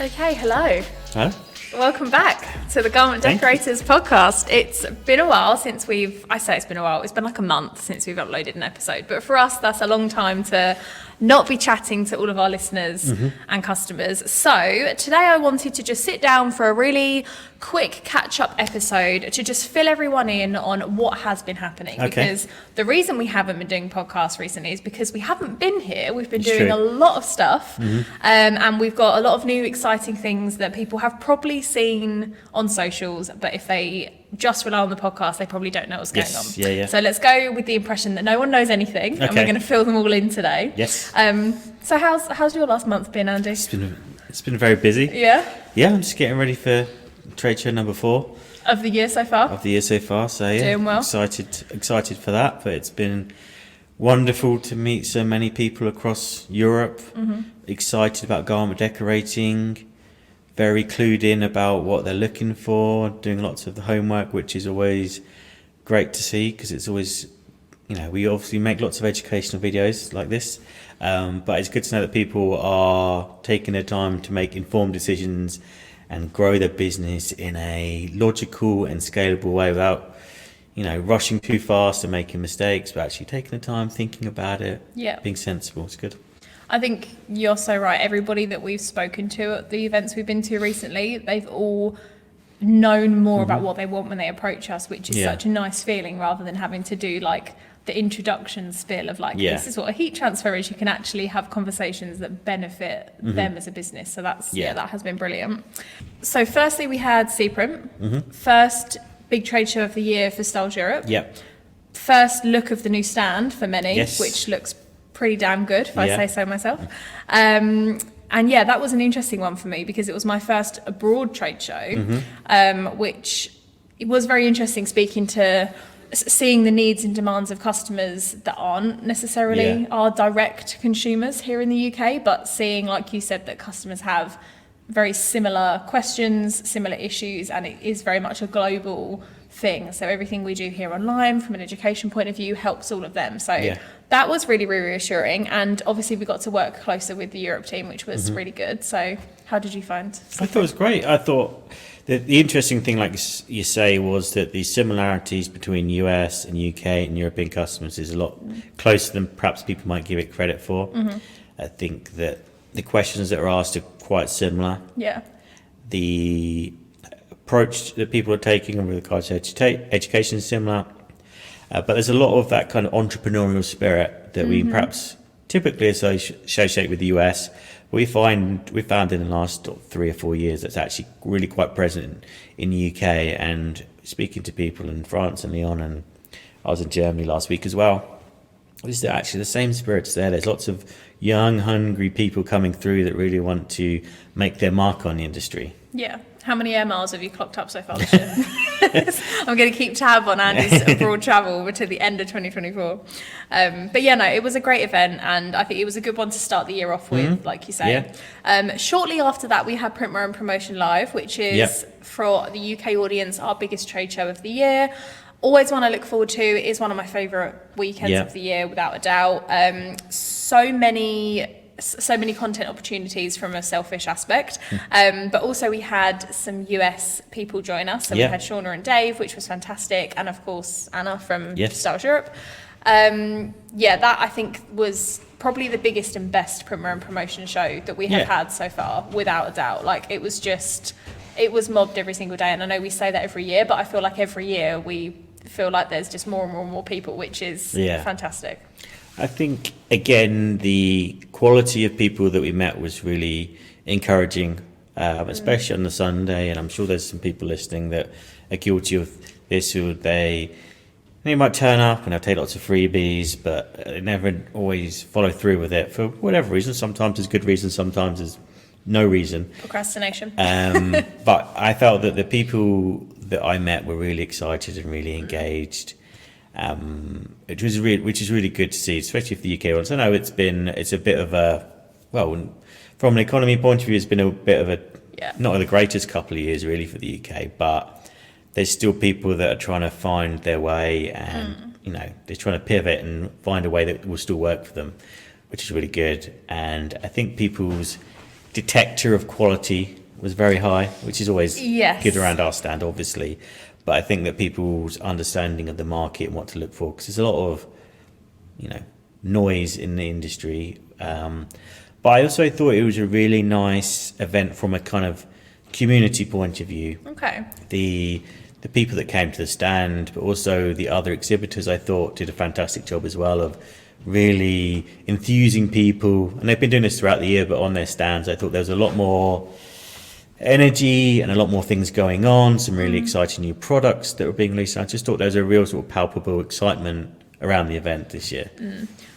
Okay, hello. Huh? Welcome back to the Garment Decorators Podcast. It's been a while since it's been like a month since we've uploaded an episode, but for us, that's a long time to not be chatting to all of our listeners and customers. So today I wanted to just sit down for a really quick catch-up episode to just fill everyone in on what has been happening. Okay. Because the reason we haven't been doing podcasts recently is because we haven't been here. We've been doing a lot of stuff, and we've got a lot of new exciting things that people have probably seen on socials, but if they just rely on the podcast, they probably don't know what's going on. Yeah. So let's go with the impression that no one knows anything, and we're going to fill them all in today. Yes. So how's your last month been, Andy? It's been very busy. Yeah. Yeah, I'm just getting ready for trade show number 4 Of the year so far. So yeah, Doing well. Excited for that. But it's been wonderful to meet so many people across Europe. Excited about garment decorating. Very clued in about what they're looking for. Doing lots of the homework, which is always great to see because it's always, we obviously make lots of educational videos like this. But it's good to know that people are taking their time to make informed decisions and grow their business in a logical and scalable way without, rushing too fast and making mistakes, but actually taking the time, thinking about it, being sensible. It's good. I think you're so right. Everybody that we've spoken to at the events we've been to recently, they've all known more about what they want when they approach us, which is such a nice feeling rather than having to do like the introduction spiel of this is what a heat transfer is. You can actually have conversations that benefit them as a business. So that has been brilliant. So firstly, we had Seaprint, first big trade show of the year for Stahls Europe. Yep. First look of the new stand for many, Yes. which looks pretty damn good, if I say so myself. And that was an interesting one for me because it was my first abroad trade show, which it was very interesting seeing the needs and demands of customers that aren't necessarily our direct consumers here in the UK, but seeing, like you said, that customers have very similar questions, similar issues, and it is very much a global thing. So everything we do here online from an education point of view helps all of them. So that was really, really reassuring. And obviously we got to work closer with the Europe team, which was really good. So how did you find? I thought it was great. I thought that the interesting thing, like you say, was that the similarities between US and UK and European customers is a lot closer than perhaps people might give it credit for. I think that the questions that are asked are quite similar. Yeah. The approach that people are taking with regards to education is similar. But there's a lot of that kind of entrepreneurial spirit that we perhaps typically associate with the US. We found in the last 3 or 4 years that's actually really quite present in the UK. And speaking to people in France and Lyon, and I was in Germany last week as well, it's actually the same spirits there. There's lots of young, hungry people coming through that really want to make their mark on the industry. Yeah. How many air miles have you clocked up so far this year? I'm going to keep tab on Andy's abroad travel to the end of 2024. It was a great event, and I think it was a good one to start the year off with, like you say. Shortly after that, we had Printwear and Promotion Live, which is, for the UK audience, our biggest trade show of the year. Always one I look forward to. It is one of my favourite weekends of the year, without a doubt. So many content opportunities from a selfish aspect, but also we had some US people join us. So we had Shauna and Dave, which was fantastic, and of course Anna from Stahls Europe. That I think was probably the biggest and best Printwear and Promotion show that we have had so far, without a doubt. Like it was mobbed every single day, and I know we say that every year, but I feel like every year we feel like there's just more and more and more people, which is fantastic. I think, again, the quality of people that we met was really encouraging, especially on the Sunday. And I'm sure there's some people listening that are guilty of this, who they might turn up and they'll take lots of freebies, but they never always follow through with it for whatever reason. Sometimes there's good reason, sometimes there's no reason. Procrastination. But I felt that the people that I met were really excited and really engaged. Which is really good to see, especially for the UK ones. I know it's a bit of a, from an economy point of view, it's been a bit of a not the greatest couple of years really for the UK, but there's still people that are trying to find their way, and they're trying to pivot and find a way that will still work for them, which is really good. And I think people's detector of quality was very high, which is always Yes. good around our stand, obviously. But I think that people's understanding of the market and what to look for, because there's a lot of, noise in the industry. But I also thought it was a really nice event from a kind of community point of view. Okay. The people that came to the stand, but also the other exhibitors, I thought did a fantastic job as well of really enthusing people. And they've been doing this throughout the year, but on their stands, I thought there was a lot more energy and a lot more things going on, some really exciting new products that were being released. I just thought there was a real sort of palpable excitement around the event this year.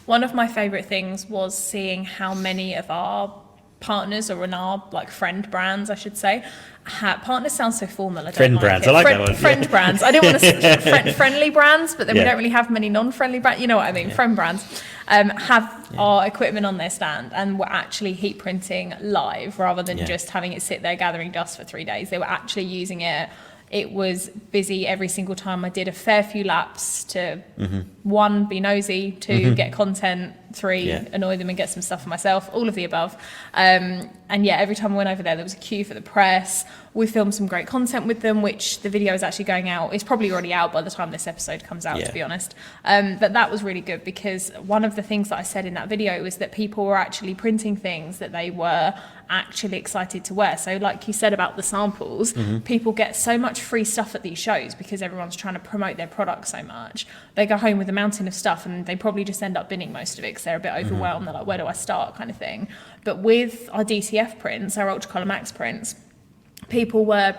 One of my favourite things was seeing how many of our partners, or in our friend brands, I should say, partners sounds so formal. I don't Friend like brands, it. I like that one. Friend brands. I don't want to friendly brands, but then we Yeah. don't really have many non-friendly brands. You know what I mean? Friend brands have our equipment on their stand, and we're actually heat printing live rather than just having it sit there gathering dust for 3 days. They were actually using it. It was busy every single time. I did a fair few laps to, 1, be nosy, 2, get content, 3, annoy them and get some stuff for myself, all of the above. And yeah, every time I went over there was a queue for the press. We filmed some great content with them, which the video is actually going out. It's probably already out by the time this episode comes out, to be honest. But that was really good, because one of the things that I said in that video was that people were actually printing things that they were actually excited to wear. So like you said about the samples, people get so much free stuff at these shows because everyone's trying to promote their product so much. They go home with a mountain of stuff and they probably just end up binning most of it because they're a bit overwhelmed. They're like, where do I start, kind of thing. But with our DTF prints, our Ultra Colour Max prints, people were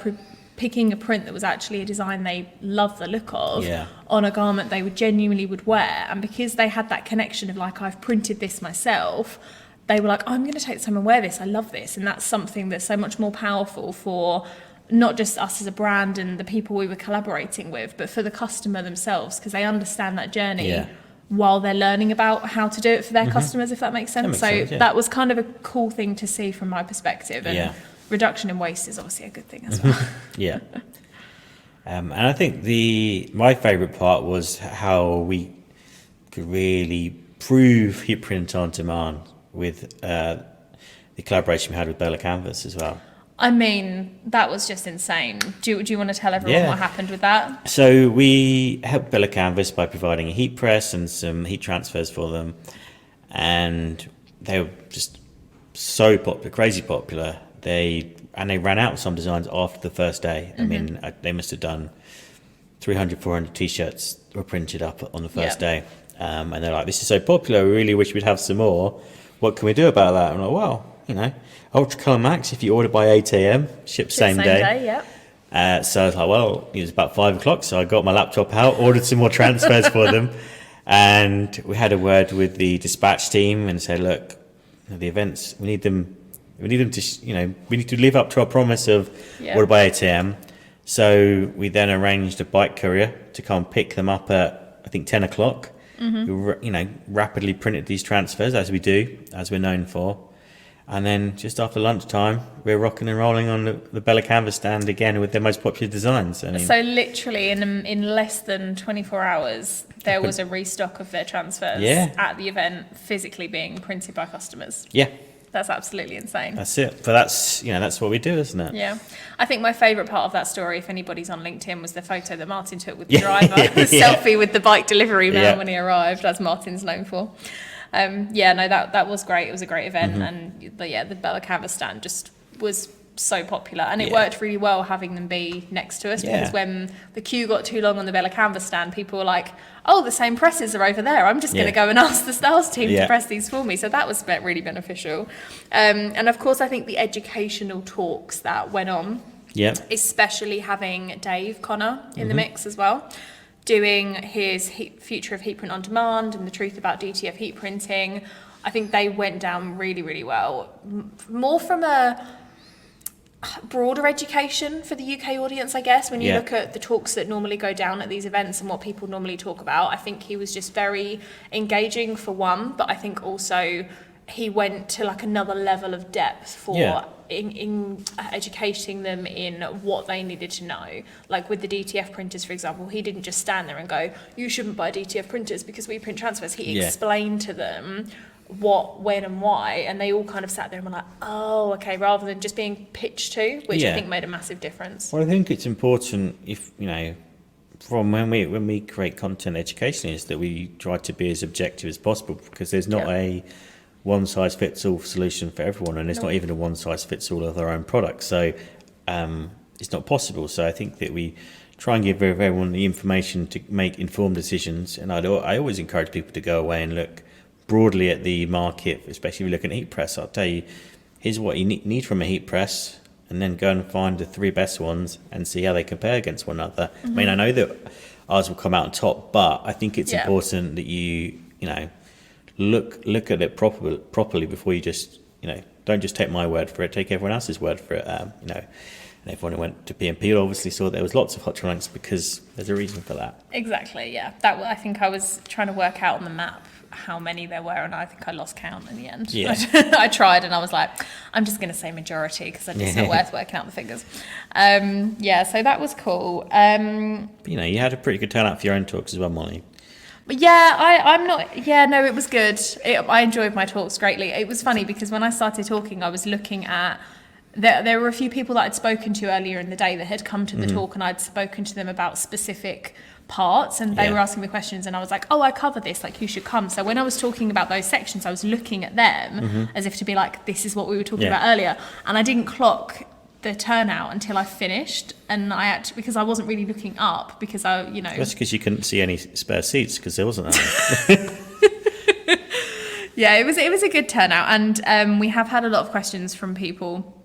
picking a print that was actually a design they love the look of on a garment they would genuinely would wear. And because they had that connection of like, I've printed this myself, they were like, I'm going to take this home and wear this. I love this. And that's something that's so much more powerful for not just us as a brand and the people we were collaborating with, but for the customer themselves, because they understand that journey while they're learning about how to do it for their customers, if that makes sense. That was kind of a cool thing to see from my perspective. And reduction in waste is obviously a good thing as well. And I think my favourite part was how we could really prove heat print on demand with the collaboration we had with Bella Canvas as well. I mean, that was just insane. Do you want to tell everyone what happened with that? So we helped Bella Canvas by providing a heat press and some heat transfers for them. And they were just so popular, crazy popular. They ran out of some designs after the first day. I mean, they must have done 300, 400 T-shirts were printed up on the first day. And they're like, this is so popular, we really wish we'd have some more. What can we do about that? And I'm like, well, Ultra Colour Max, if you order by 8 a.m, ship same day. So I was like, well, it was about 5 o'clock, so I got my laptop out, ordered some more transfers for them. And we had a word with the dispatch team and said, look, the events, we need them to, we need to live up to our promise of order by 8 a.m. So we then arranged a bike courier to come pick them up at, I think, 10 o'clock. We, rapidly printed these transfers, as we do, as we're known for. And then just after lunchtime, we're rocking and rolling on the Bella Canvas stand again with their most popular designs. So literally in less than 24 hours, there was a restock of their transfers at the event, physically being printed by customers. That's absolutely insane. That's it. But that's what we do, isn't it? Yeah. I think my favourite part of that story, if anybody's on LinkedIn, was the photo that Martin took with the driver, the selfie with the bike delivery man when he arrived, as Martin's known for. That was great. It was a great event. And the Bella Canvas stand just was so popular, and it worked really well having them be next to us, because when the queue got too long on the Bella Canvas stand, people were like, oh, the same presses are over there, I'm just going to go and ask the Stahls team to press these for me. So that was really beneficial. And of course, I think the educational talks that went on, especially having Dave Connor in the mix as well, doing his Future of Heat Print on Demand and the truth about DTF heat printing. I think they went down really, really well. More from a broader education for the UK audience, I guess, when you look at the talks that normally go down at these events and what people normally talk about. I think he was just very engaging, for one, but I think also he went to another level of depth for in educating them in what they needed to know. Like with the DTF printers, for example, he didn't just stand there and go, you shouldn't buy DTF printers because we print transfers. He explained to them what, when and why, and they all kind of sat there and were like, oh, okay, rather than just being pitched to, which I think made a massive difference. Well, I think it's important, if you know, from when we create content educationally, is that we try to be as objective as possible, because there's not a one size fits all solution for everyone, and there's not even a one size fits all of their own products, so it's not possible. So I think that we try and give everyone the information to make informed decisions, and I always encourage people to go away and look broadly at the market, especially if you look at heat press. I'll tell you, here's what you need from a heat press, and then go and find the 3 best ones and see how they compare against one another. I mean, I know that ours will come out on top, but I think it's important that you know, look at it properly before you just, you know, don't just take my word for it, take everyone else's word for it. You know, and everyone who went to PMP obviously saw there was lots of hot trunks, because there's a reason for that. Exactly, yeah. That I think I was trying to work out on the map how many there were, and I think I lost count in the end. Yeah. I tried, and I was like, I'm just going to say majority, because it's not worth working out the figures. So that was cool. But, you know, you had a pretty good turnout for your own talks as well, Molly. But it was good. I enjoyed my talks greatly. It was funny because when I started talking, I was looking at, there were a few people that I'd spoken to earlier in the day that had come to the talk, and I'd spoken to them about specific parts, and they were asking me questions, and I was like, oh, I cover this, like, you should come. So when I was talking about those sections, I was looking at them as if to be like, this is what we were talking about earlier, and I didn't clock the turnout until I finished, and I actually, because I wasn't really looking up, because I, you know, That's because you couldn't see any spare seats, because there wasn't any. Yeah, it was a good turnout, and we have had a lot of questions from people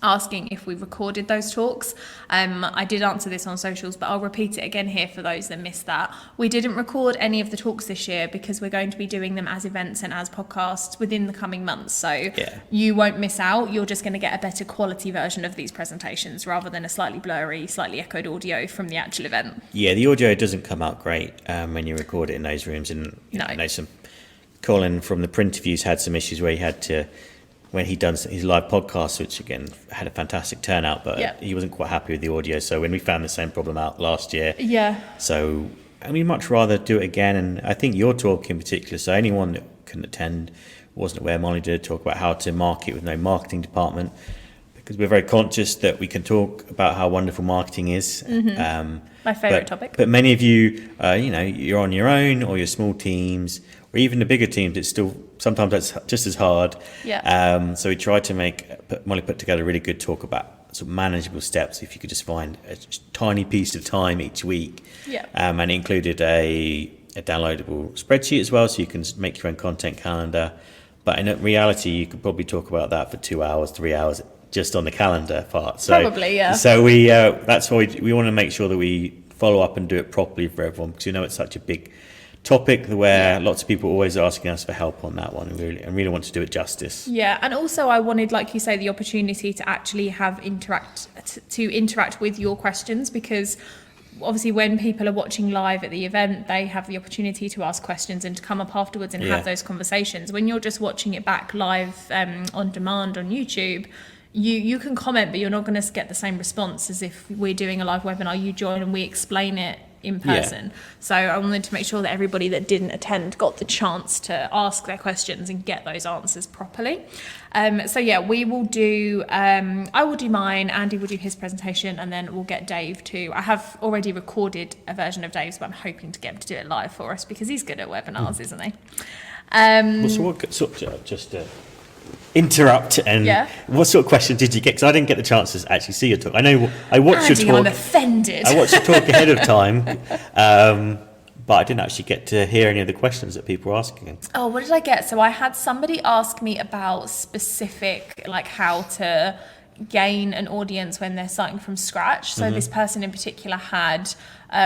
asking if we recorded those talks. I did answer this on socials, but I'll repeat it again here for those that missed that. We didn't record any of the talks this year because we're going to be doing them as events and as podcasts within the coming months. So you won't miss out. You're just going to get a better quality version of these presentations rather than a slightly blurry, slightly echoed audio from the actual event. Yeah, the audio doesn't come out great when you record it in those rooms. And I know Colin from the print reviews had some issues where he had to, when he'd done his live podcast, which again had a fantastic turnout, but he wasn't quite happy with the audio. So when we found the same problem out last year, so I mean, much rather do it again. And I think your talk in particular, so anyone that couldn't attend, wasn't aware, Molly did talk about how to market with no marketing department, because we're very conscious that we can talk about how wonderful marketing is. My favourite topic. But many of you, you know, you're on your own, or your small teams, or even the bigger teams, it's still, sometimes that's just as hard. So we tried to Molly put together a really good talk about sort of manageable steps, if you could just find a tiny piece of time each week. And it included a downloadable spreadsheet as well, so you can make your own content calendar. But in reality, you could probably talk about that for 2 hours, 3 hours, just on the calendar part. So, probably, yeah. So we that's why we want to make sure that we follow up and do it properly for everyone, because you know it's such a big topic where lots of people are always asking us for help on that one, and really want to do it justice. Yeah, and also I wanted, like you say, the opportunity to actually have interact with your questions, because obviously when people are watching live at the event, they have the opportunity to ask questions and to come up afterwards and have those conversations. When you're just watching it back live on demand on YouTube, you can comment, but you're not going to get the same response as if we're doing a live webinar. You join and we explain it in person. So I wanted to make sure that everybody that didn't attend got the chance to ask their questions and get those answers properly. We will do, I will do mine, Andy will do his presentation, and then we'll get Dave to, I have already recorded a version of Dave's, but I'm hoping to get him to do it live for us, because he's good at webinars, isn't he? Just to interrupt, and what sort of questions did you get? Because I didn't get the chance to actually see your talk. I know I watched your talk. I'm offended. I watched your talk ahead of time, but I didn't actually get to hear any of the questions that people were asking. Oh, what did I get? So I had somebody ask me about specific, like how to gain an audience when they're starting from scratch. So this person in particular had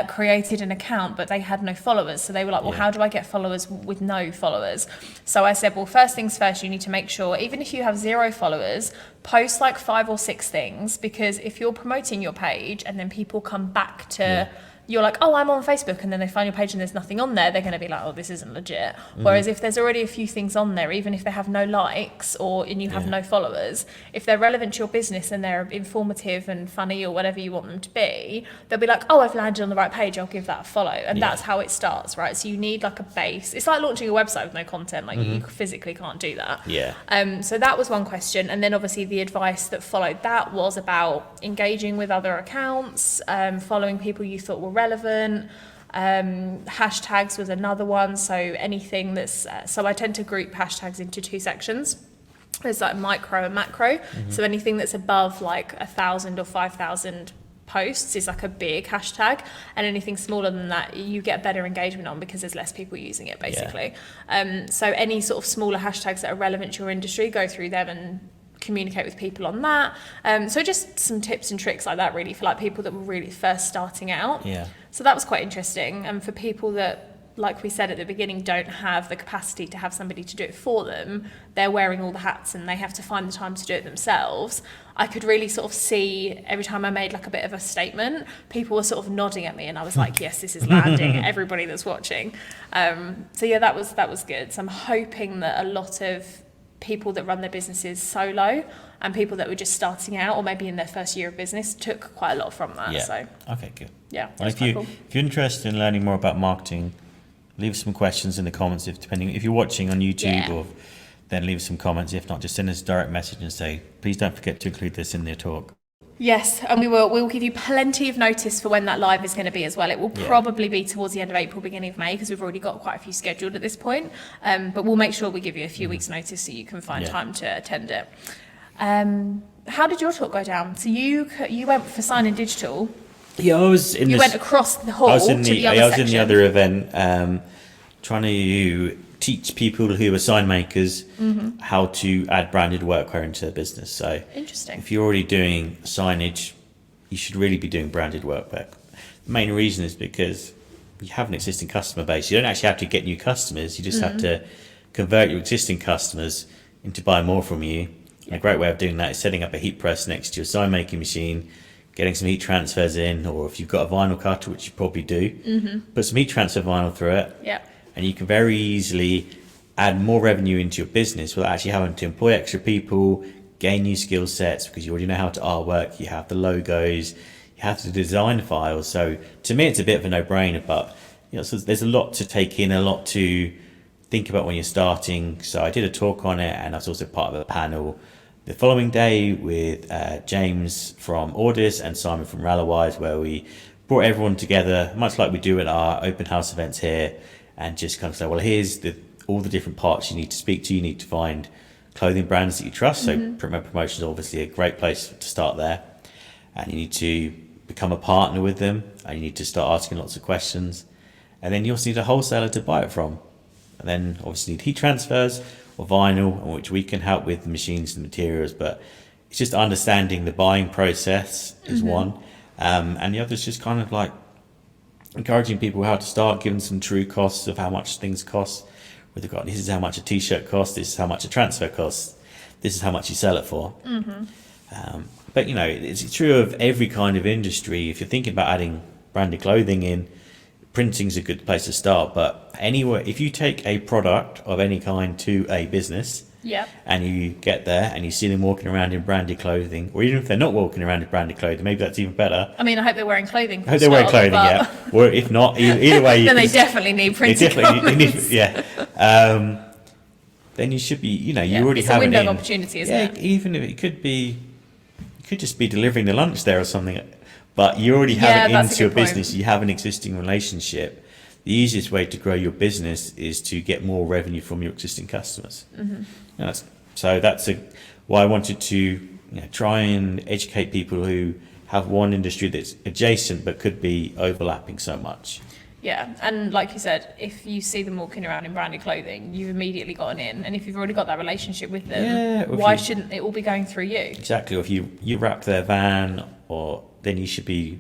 created an account, but they had no followers. So they were like, well, how do I get followers with no followers? So I said, well, first things first, you need to make sure, even if you have 0 followers, post like 5 or 6 things, because if you're promoting your page and then people come back to you're like, oh, I'm on Facebook, and then they find your page and there's nothing on there, they're going to be like, oh, this isn't legit. Whereas if there's already a few things on there, even if they have no likes and you have no followers, if they're relevant to your business and they're informative and funny or whatever you want them to be, they'll be like, oh, I've landed on the right page, I'll give that a follow. And that's how it starts, right? So you need like a base. It's like launching a website with no content. Like you physically can't do that. So that was one question. And then obviously the advice that followed that was about engaging with other accounts, following people you thought were relevant. Hashtags was another one. So anything that's so I tend to group hashtags into two sections. There's like micro and macro. So anything that's above like 1,000 or 5,000 posts is like a big hashtag, and anything smaller than that you get better engagement on because there's less people using it basically. So any sort of smaller hashtags that are relevant to your industry, go through them and communicate with people on that. So just some tips and tricks like that really for like people that were really first starting out. So that was quite interesting. And for people that, like we said at the beginning, don't have the capacity to have somebody to do it for them, they're wearing all the hats and they have to find the time to do it themselves. I could really sort of see every time I made like a bit of a statement, people were sort of nodding at me and I was like, yes, this is landing, everybody that's watching. So yeah, that was good. So I'm hoping that a lot of people that run their businesses solo and people that were just starting out or maybe in their first year of business took quite a lot from that. So okay, good. Yeah, well, if you're interested in learning more about marketing, leave some questions in the comments if you're watching on YouTube, or then leave some comments. If not, just send us a direct message and say, please don't forget to include this in the talk. Yes, and we will give you plenty of notice for when that live is going to be as well. It will probably be towards the end of April, beginning of May, because we've already got quite a few scheduled at this point. But we'll make sure we give you a few weeks notice so you can find time to attend it. How did your talk go down? So you went for Sign in Digital. Yeah, I was in. You went across the hall. I was in the other event, trying to teach people who are sign makers how to add branded workwear into their business. So interesting. If you're already doing signage, you should really be doing branded workwear. The main reason is because you have an existing customer base. You don't actually have to get new customers. You just have to convert your existing customers into buying more from you. And a great way of doing that is setting up a heat press next to your sign making machine, getting some heat transfers in, or if you've got a vinyl cutter, which you probably do, put some heat transfer vinyl through it. And you can very easily add more revenue into your business without actually having to employ extra people, gain new skill sets, because you already know how to artwork, you have the logos, you have the design files. So to me, it's a bit of a no-brainer, but so there's a lot to take in, a lot to think about when you're starting. So I did a talk on it, and I was also part of a panel the following day with James from Audis and Simon from Rallowise, where we brought everyone together, much like we do at our open house events here, and just kind of say, well, here's all the different parts you need to speak to. You need to find clothing brands that you trust. So promotion is obviously a great place to start there. And you need to become a partner with them, and you need to start asking lots of questions. And then you also need a wholesaler to buy it from. And then obviously need heat transfers or vinyl, which we can help with the machines and materials. But it's just understanding the buying process is one. And the other is just kind of like encouraging people how to start, giving some true costs of how much things cost. With regard, this is how much a t-shirt costs, this is how much a transfer costs, this is how much you sell it for. But it's true of every kind of industry. If you're thinking about adding branded clothing in, printing's a good place to start. But anywhere, if you take a product of any kind to a business, and you get there and you see them walking around in branded clothing, or even if they're not walking around in branded clothing, maybe that's even better. I mean, I hope they're wearing clothing. I hope they're wearing clothing, Or if not, either way, then they definitely need printed garments. Then you should be, you already have a window of opportunity, isn't it? Even if it could just be delivering the lunch there or something, but you already have it into your business. You have an existing relationship. The easiest way to grow your business is to get more revenue from your existing customers. So that's why I wanted to try and educate people who have one industry that's adjacent but could be overlapping so much. Yeah, and like you said, if you see them walking around in branded clothing, you've immediately got an in. And if you've already got that relationship with them, why shouldn't it all be going through you? Exactly. Or if you wrap their van, then you should be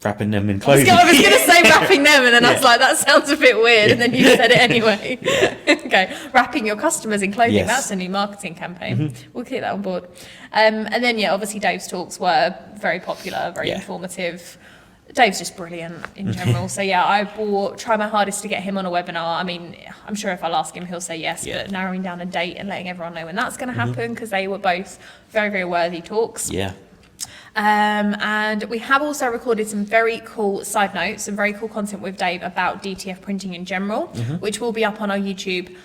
wrapping them in clothing. I was going to say wrapping them, and then I was like, that sounds a bit weird, and then you said it anyway. Okay, wrapping your customers in clothing, that's a new marketing campaign. We'll keep that on board. And then, obviously Dave's talks were very popular, very informative. Dave's just brilliant in general. So yeah, I try my hardest to get him on a webinar. I mean, I'm sure if I'll ask him, he'll say yes, but narrowing down a date and letting everyone know when that's going to happen, because they were both very, very worthy talks. Yeah. And we have also recorded some very cool side notes, some very cool content with Dave about DTF printing in general, which will be up on our YouTube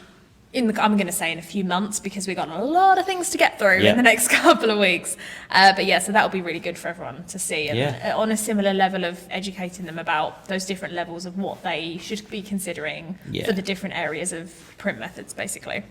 I'm going to say in a few months, because we've got a lot of things to get through in the next couple of weeks. But yeah, so that'll be really good for everyone to see. And on a similar level of educating them about those different levels of what they should be considering for the different areas of print methods, basically.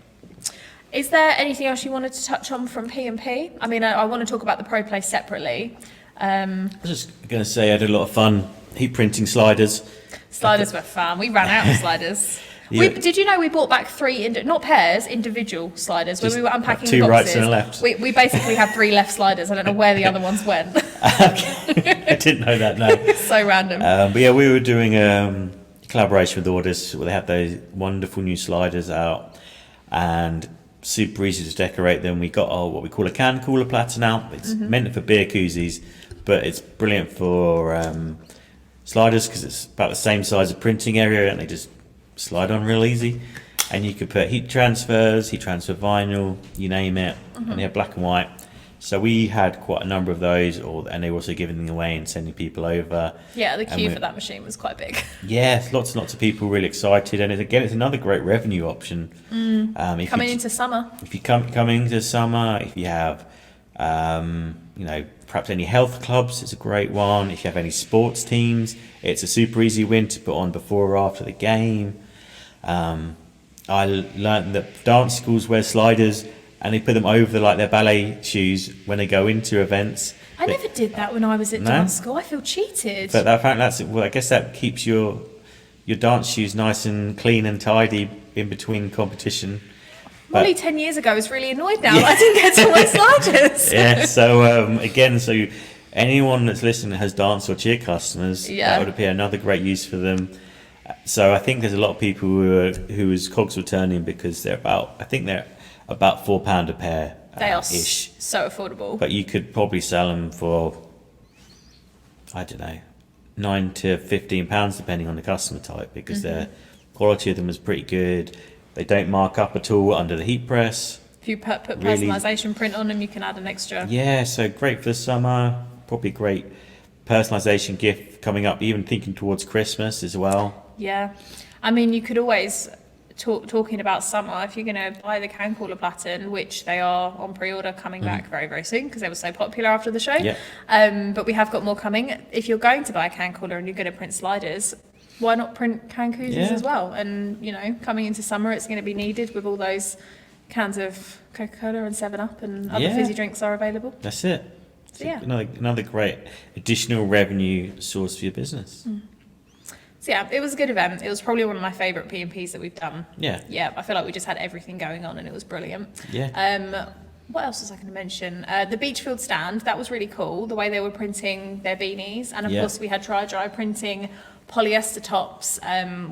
Is there anything else you wanted to touch on from P&P? I mean, I want to talk about the ProPlace separately. I was just going to say I had a lot of fun heat printing sliders. Sliders were fun. We ran out of sliders. Did you know we bought back 3, not pairs, individual sliders when we were unpacking two the boxes? rights and a left. We basically had 3 left sliders. I don't know where the other ones went. I didn't know that, no. So random. But yeah, we were doing a collaboration with Orders where they had those wonderful new sliders out and super easy to decorate them. We got what we call a can cooler platter now. It's meant for beer koozies, but it's brilliant for sliders because it's about the same size of printing area and they just slide on real easy. And you could put heat transfer vinyl, you name it, and they have black and white. So we had quite a number of those, and they were also giving them away and sending people over. Yeah, the queue for that machine was quite big. Yeah, lots and lots of people really excited, and it's another great revenue option. Coming into summer. If you coming into summer, if you have, perhaps any health clubs, it's a great one. If you have any sports teams, it's a super easy win to put on before or after the game. I learned that dance schools wear sliders and they put them over their ballet shoes when they go into events. I never did that when I was at dance school. I feel cheated. But I guess that keeps your dance shoes nice and clean and tidy in between competition. Molly 10 years ago was really annoyed now that I didn't get to wear sliders. Yeah, so anyone that's listening that has dance or cheer customers, that would be another great use for them. So I think there's a lot of people whose cogs were turning because they're about £4 a pair. They are so affordable. But you could probably sell them for, I don't know, £9 to £15 depending on the customer type, because the quality of them is pretty good. They don't mark up at all under the heat press. If you put personalisation print on them, you can add an extra. Yeah, so great for the summer. Probably great personalisation gift coming up, even thinking towards Christmas as well. Yeah, I mean, you could always talking about summer, if you're going to buy the can cooler platen, which they are on pre-order coming back very, very soon because they were so popular after the show. Yeah. But we have got more coming. If you're going to buy a can cooler and you're going to print sliders, why not print can koozies as well? And, coming into summer, it's going to be needed with all those cans of Coca-Cola and 7-Up and other fizzy drinks are available. That's it. So, yeah. Another great additional revenue source for your business. So yeah, it was a good event. It was probably one of my favourite P&Ps that we've done. Yeah. Yeah, I feel like we just had everything going on and it was brilliant. Yeah. What else was I going to mention? The Beachfield stand, that was really cool, the way they were printing their beanies. And of course we had Dry printing polyester tops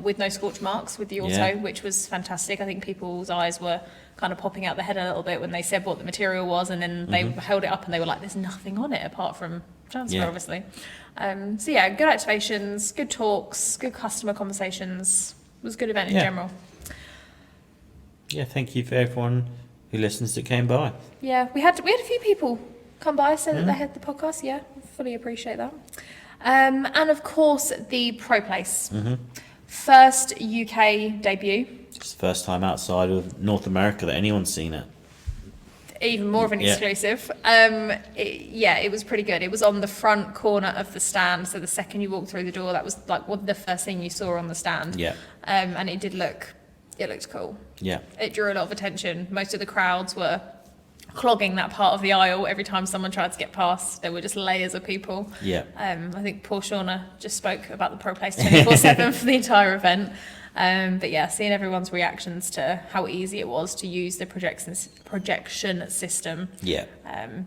with no scorch marks with the auto, which was fantastic. I think people's eyes were kind of popping out the head a little bit when they said what the material was, and then they held it up and they were like, there's nothing on it apart from transfer, obviously. So yeah, good activations, good talks, good customer conversations. It was a good event in general. Yeah, thank you for everyone who listens that came by. Yeah, we had a few people come by, say that they had the podcast. Yeah, fully appreciate that. And of course, the ProPlace. First UK debut. It's the first time outside of North America that anyone's seen it. Even more of an exclusive. It was pretty good. It was on the front corner of the stand, so the second you walked through the door, that was like the first thing you saw on the stand. Yeah. And it looked cool. Yeah. It drew a lot of attention. Most of the crowds were clogging that part of the aisle. Every time someone tried to get past, there were just layers of people. Yeah. I think poor Shauna just spoke about the ProPlace 24/7 for the entire event. But yeah, seeing everyone's reactions to how easy it was to use the projection system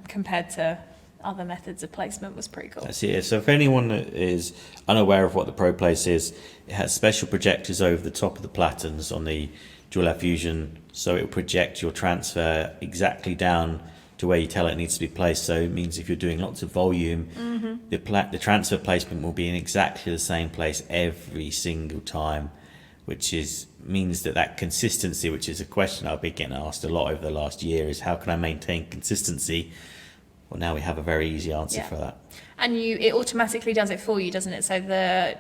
compared to other methods of placement was pretty cool. That's it. So if anyone that is unaware of what the ProPlace is, it has special projectors over the top of the platens on the Dual Fusion, so it will project your transfer exactly down to where you tell it needs to be placed. So it means if you're doing lots of volume, the transfer placement will be in exactly the same place every single time, which means that consistency, which is a question I've been getting asked a lot over the last year, is how can I maintain consistency? Well, now we have a very easy answer for that. And it automatically does it for you, doesn't it? So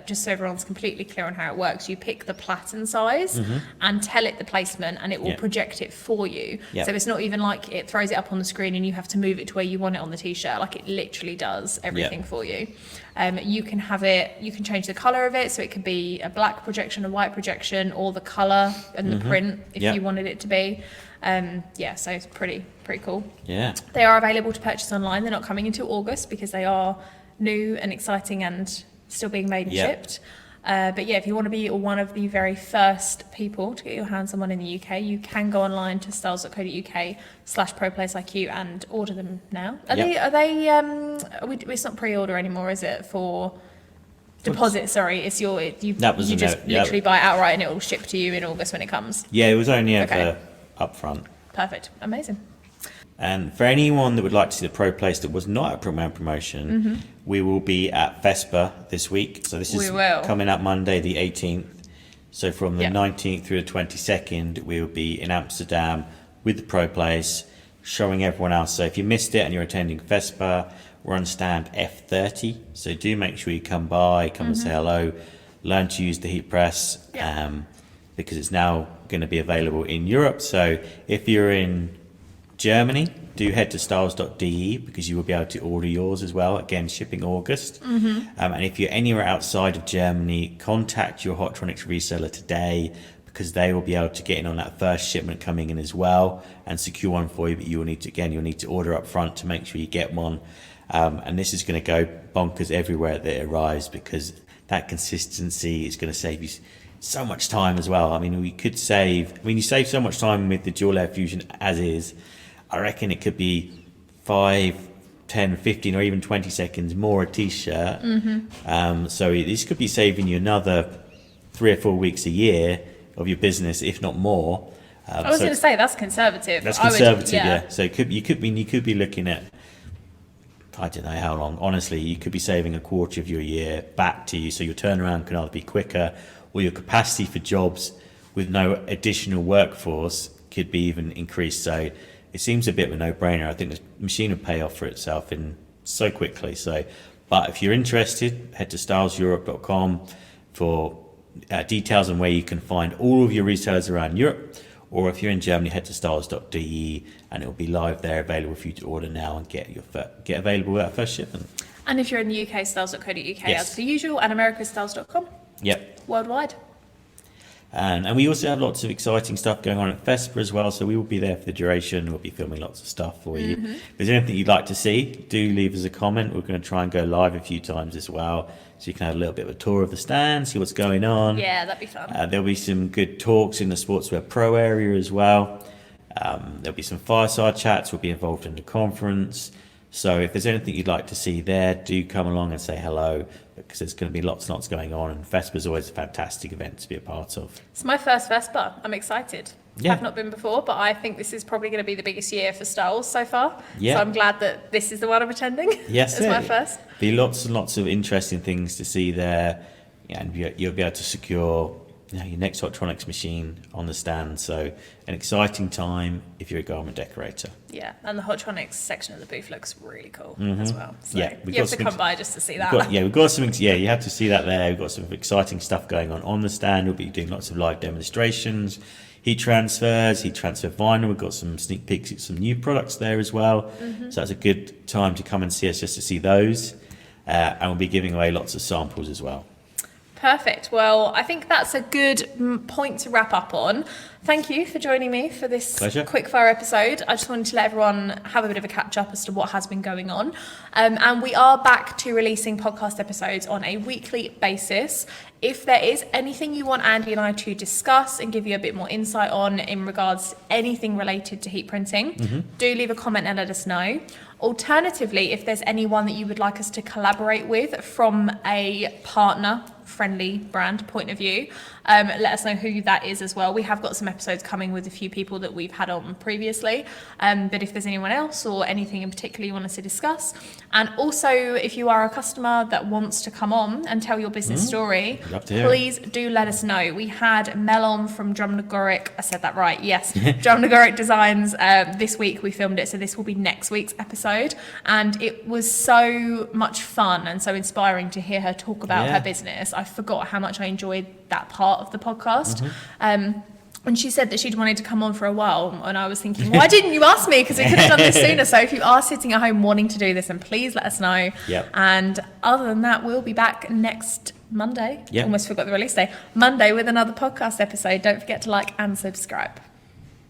just so everyone's completely clear on how it works, you pick the platen size and tell it the placement, and it will project it for you. So it's not even like it throws it up on the screen and you have to move it to where you want it on the t-shirt. Like, it literally does everything for you. You can change the color of it, so it could be a black projection, a white projection, or the color and the print if you wanted it to be. So it's pretty cool. Yeah. They are available to purchase online. They're not coming until August because they are new and exciting and still being made and shipped. But if you want to be one of the very first people to get your hands on one in the UK, you can go online to stahls.co.uk/ProPlace IQ and order them now. It's not pre-order anymore, is it? For deposit, sorry. It's you just literally buy it outright and it will ship to you in August when it comes. Yeah, it was only ever upfront. Perfect. Amazing. And for anyone that would like to see the ProPlace that was not at promotion, we will be at Vespa this week. So this is coming up Monday the 18th. So from the 19th through the 22nd, we will be in Amsterdam with the ProPlace, showing everyone else. So if you missed it and you're attending Vespa, we're on stand F30. So do make sure you come by, and say hello, learn to use the heat press, because it's now going to be available in Europe. So if you're in Germany, do head to stahls.de because you will be able to order yours as well. Again, shipping August. And if you're anywhere outside of Germany, contact your Hottronics reseller today because they will be able to get in on that first shipment coming in as well and secure one for you. But you'll need to order up front to make sure you get one. And this is going to go bonkers everywhere that it arrives because that consistency is going to save you so much time as well. I mean, you save so much time with the dual air fusion as is. I reckon it could be 5, 10, 15 or even 20 seconds more a t-shirt. So this could be saving you another 3 or 4 weeks a year of your business, if not more. I was going to say that's conservative. That's conservative, So you could be looking at, I don't know how long. Honestly, you could be saving a quarter of your year back to you. So your turnaround can either be quicker or your capacity for jobs with no additional workforce could be even increased. So it seems a bit of a no-brainer. I think the machine would pay off for itself in so quickly. But if you're interested, head to stahlseurope.com for details on where you can find all of your retailers around Europe. Or if you're in Germany, head to stahls.de and it will be live there, available for you to order now and get available at first shipment. And if you're in the UK, stahls.co.uk as per usual, and America, stahls.com. Yep. Worldwide. And we also have lots of exciting stuff going on at Vespa as well, so we will be there for the duration. We'll be filming lots of stuff for you. If there's anything you'd like to see, do leave us a comment. We're going to try and go live a few times as well, so you can have a little bit of a tour of the stand, see what's going on. Yeah, that'd be fun. There'll be some good talks in the Sportswear Pro area as well. There'll be some fireside chats. We'll be involved in the conference. So if there's anything you'd like to see there, do come along and say hello, because there's going to be lots and lots going on, and Vespa's always a fantastic event to be a part of. It's my first Vespa. I'm excited. I've not been before, but I think this is probably going to be the biggest year for Stahls so far. So I'm glad that this is the one I'm attending. Yes, it's my first. Be lots and lots of interesting things to see there, and you'll be able to secure your next Hottronics machine on the stand. So an exciting time if you're a garment decorator. Yeah, and the Hottronics section of the booth looks really cool as well. So you have to come by just to see that. We've got some. Yeah, you have to see that there. We've got some exciting stuff going on the stand. We'll be doing lots of live demonstrations, heat transfer vinyl. We've got some sneak peeks at some new products there as well. So that's a good time to come and see us just to see those. And we'll be giving away lots of samples as well. Perfect. Well, I think that's a good point to wrap up on. Thank you for joining me for this quickfire episode. I just wanted to let everyone have a bit of a catch up as to what has been going on. And we are back to releasing podcast episodes on a weekly basis. If there is anything you want Andy and I to discuss and give you a bit more insight on in regards to anything related to heat printing, do leave a comment and let us know. Alternatively, if there's anyone that you would like us to collaborate with from a partner-friendly brand point of view, let us know who that is as well. We have got some episodes coming with a few people that we've had on previously, but if there's anyone else or anything in particular you want us to discuss, and also if you are a customer that wants to come on and tell your business story, please do let us know. We had Mel on from Drumnagoric, I said that right, yes, Drumnagoric Designs. This week we filmed it, so this will be next week's episode, and it was so much fun and so inspiring to hear her talk about her business. I forgot how much I enjoyed that part of the podcast. And she said that she'd wanted to come on for a while, and I was thinking, why didn't you ask me? Because we could have done this sooner. So if you are sitting at home wanting to do this, then please let us know. And other than that, we'll be back next Monday. Almost forgot the release day. Monday with another podcast episode. Don't forget to like and subscribe.